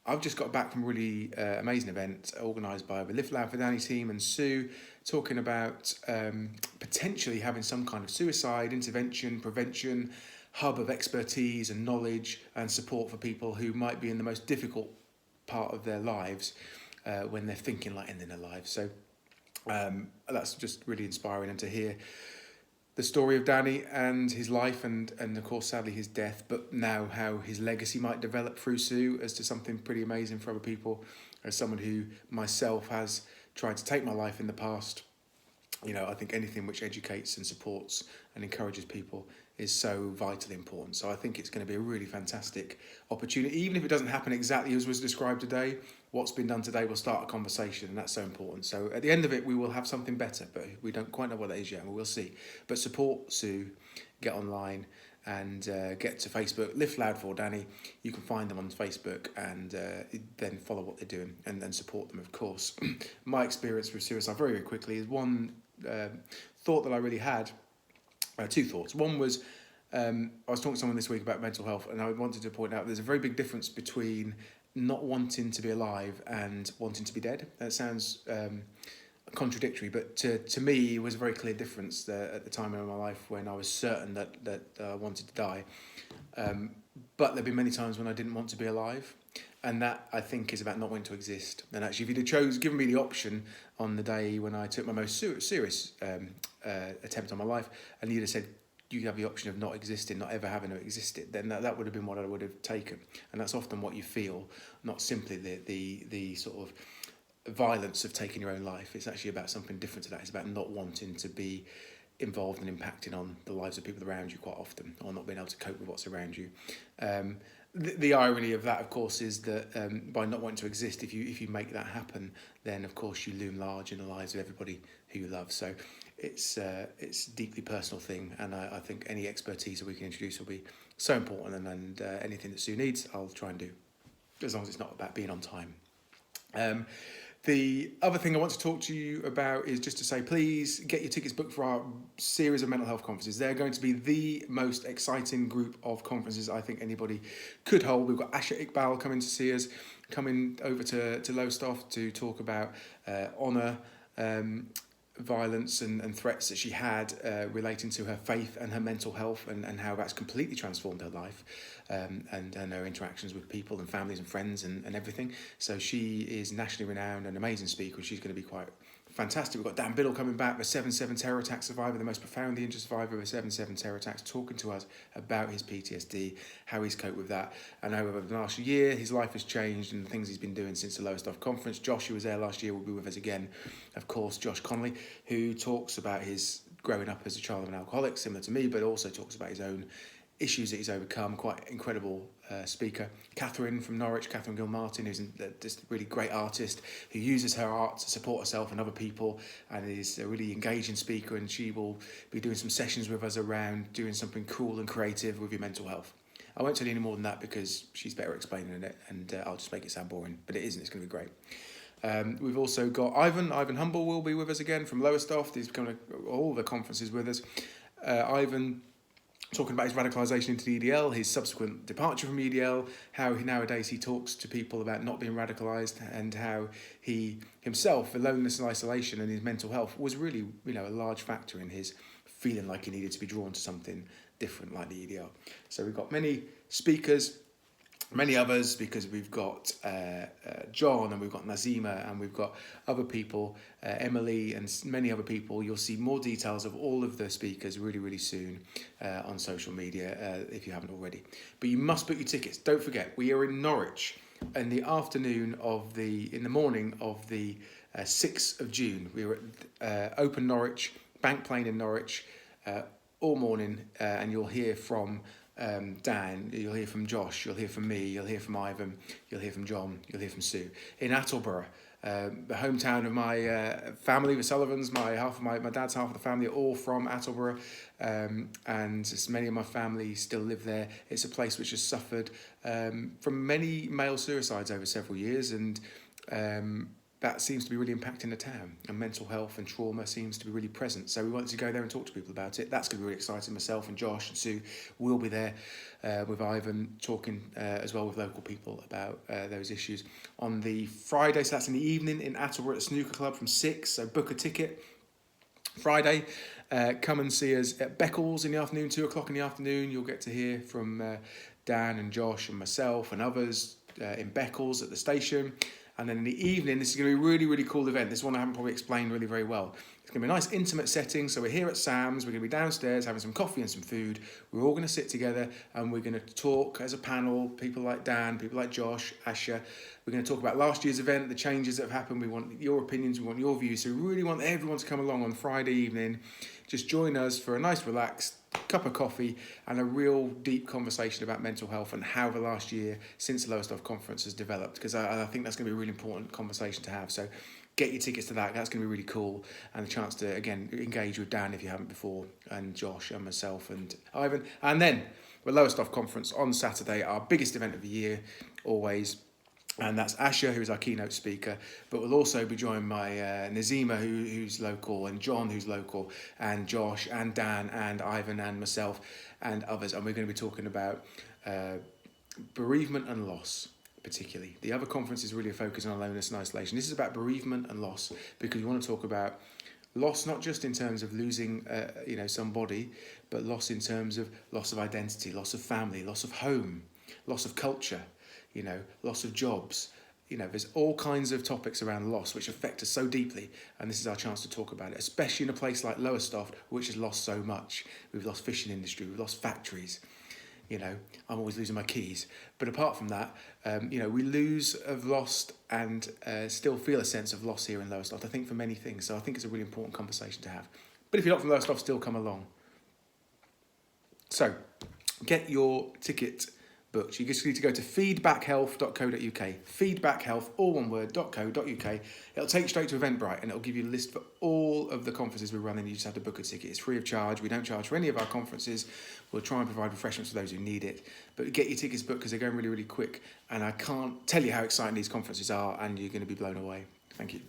I've just got back from a really amazing event organised by the Liftloudfordanny team and Sue, talking about potentially having some kind of suicide intervention, prevention, hub of expertise and knowledge and support for people who might be in the most difficult part of their lives when they're thinking like ending their lives. So that's just really inspiring, and to hear the story of Danny and his life and of course sadly his death, but now how his legacy might develop through Sue as to something pretty amazing for other people. As someone who myself has tried to take my life in the past, you know, I think anything which educates and supports and encourages people is so vitally important. So I think it's going to be a really fantastic opportunity. Even if it doesn't happen exactly as was described today, what's been done today will start a conversation, and that's so important. So at the end of it, we will have something better, but we don't quite know what that is yet, and we'll see. But support Sue, get online, and get to Facebook, Liftloudfordanny. You can find them on Facebook, and then follow what they're doing and support them, of course. My experience with suicide, very, very quickly, is one thought that I really had. Two thoughts. One was, I was talking to someone this week about mental health, and I wanted to point out there's a very big difference between not wanting to be alive and wanting to be dead. That sounds contradictory, but to me it was a very clear difference at the time in my life when I was certain that I wanted to die. But there've been many times when I didn't want to be alive, and that I think is about not wanting to exist. And actually, if you'd have given me the option on the day when I took my most serious attempt on my life, and you'd have said you have the option of not existing, not ever having existed, then that would have been what I would have taken. And that's often what you feel, not simply the sort of violence of taking your own life. It's actually about something different to that. It's about not wanting to be involved and impacting on the lives of people around you quite often, or not being able to cope with what's around you. The irony of that, of course, is that by not wanting to exist, if you make that happen, then of course you loom large in the lives of everybody who you love. So it's a deeply personal thing, and I think any expertise that we can introduce will be so important. And anything that Sue needs, I'll try and do, as long as it's not about being on time. The other thing I want to talk to you about is just to say, please get your tickets booked for our series of mental health conferences. They're going to be the most exciting group of conferences I think anybody could hold. We've got Asha Iqbal coming to see us, coming over to Lowestoft to talk about honour, violence and threats that she had relating to her faith and her mental health, and how that's completely transformed her life, and her interactions with people and families and friends and everything. So she is nationally renowned and amazing speaker. She's going to be quite fantastic. We've got Dan Biddle coming back, the 7/7 terror attack survivor, the most profoundly injured survivor of the 7/7 terror attacks, talking to us about his PTSD, how he's coped with that, and how over the last year his life has changed and the things he's been doing since the Lowestoft conference. Josh, who was there last year, will be with us again. Of course, Josh Connolly, who talks about his growing up as a child of an alcoholic, similar to me, but also talks about his own issues that he's overcome. Quite incredible speaker. Catherine from Norwich, Catherine Gill-Martin, who's just a really great artist who uses her art to support herself and other people, and is a really engaging speaker, and she will be doing some sessions with us around doing something cool and creative with your mental health. I won't tell you any more than that because she's better explaining it, and I'll just make it sound boring, but it isn't. It's going to be great. We've also got Ivan Humble will be with us again from Lowestoft. He's coming to all the conferences with us. Ivan talking about his radicalisation into the EDL, his subsequent departure from EDL, how nowadays he talks to people about not being radicalised, and how he himself, the loneliness and isolation and his mental health was really, a large factor in his feeling like he needed to be drawn to something different like the EDL. So we've got many speakers, many others, because we've got John, and we've got Nazima, and we've got other people, Emily, and many other people. You'll see more details of all of the speakers really, really soon on social media if you haven't already. But you must book your tickets. Don't forget, we are in Norwich in the morning of the 6th of June. We were at Open Norwich, Bank Plane in Norwich, all morning, and you'll hear from Dan, you'll hear from Josh, you'll hear from me, you'll hear from Ivan, you'll hear from John, you'll hear from Sue. In Attleborough, the hometown of my family, the Sullivans, my dad's half of the family are all from Attleborough, and many of my family still live there. It's a place which has suffered from many male suicides over several years, and that seems to be really impacting the town, and mental health and trauma seems to be really present. So we wanted to go there and talk to people about it. That's going to be really exciting. Myself and Josh and Sue will be there with Ivan, talking as well with local people about those issues on the Friday. So that's in the evening in Attleborough at the Snooker Club from 6. So book a ticket. Friday, come and see us at Beccles in the afternoon, 2 o'clock in the afternoon. You'll get to hear from Dan and Josh and myself and others in Beccles at the station. And then in the evening, this is going to be a really, really cool event. This one I haven't probably explained really very well. It's going to be a nice intimate setting. So we're here at Sam's. We're going to be downstairs having some coffee and some food. We're all going to sit together and we're going to talk as a panel. People like Dan, people like Josh, Asha. We're going to talk about last year's event, the changes that have happened. We want your opinions. We want your views. So we really want everyone to come along on Friday evening. Just join us for a nice relaxed cup of coffee and a real deep conversation about mental health and how the last year since the Lowestoft conference has developed, because I think that's going to be a really important conversation to have. So get your tickets to that. That's going to be really cool, and a chance to again engage with Dan if you haven't before, and Josh and myself and Ivan. And then the Lowestoft conference on Saturday, our biggest event of the year always. And that's Asha, who's our keynote speaker, but we'll also be joined by Nazima, who's local, and John, who's local, and Josh, and Dan, and Ivan, and myself, and others. And we're going to be talking about bereavement and loss, particularly. The other conference is really focused on loneliness and isolation. This is about bereavement and loss, because we want to talk about loss not just in terms of losing somebody, but loss in terms of loss of identity, loss of family, loss of home, loss of culture, loss of jobs. There's all kinds of topics around loss which affect us so deeply, and this is our chance to talk about it, especially in a place like Lowestoft, which has lost so much. We've lost fishing industry, we've lost factories. I'm always losing my keys. But apart from that, we have lost and still feel a sense of loss here in Lowestoft, I think, for many things. So I think it's a really important conversation to have. But if you're not from Lowestoft, still come along. So get your ticket booked. You just need to go to feedbackhealth.co.uk. Feedbackhealth, all one word, .co.uk. It'll take you straight to Eventbrite, and it'll give you a list for all of the conferences we're running. You just have to book a ticket. It's free of charge. We don't charge for any of our conferences. We'll try and provide refreshments for those who need it. But get your tickets booked, because they're going really, really quick. And I can't tell you how exciting these conferences are, and you're going to be blown away. Thank you.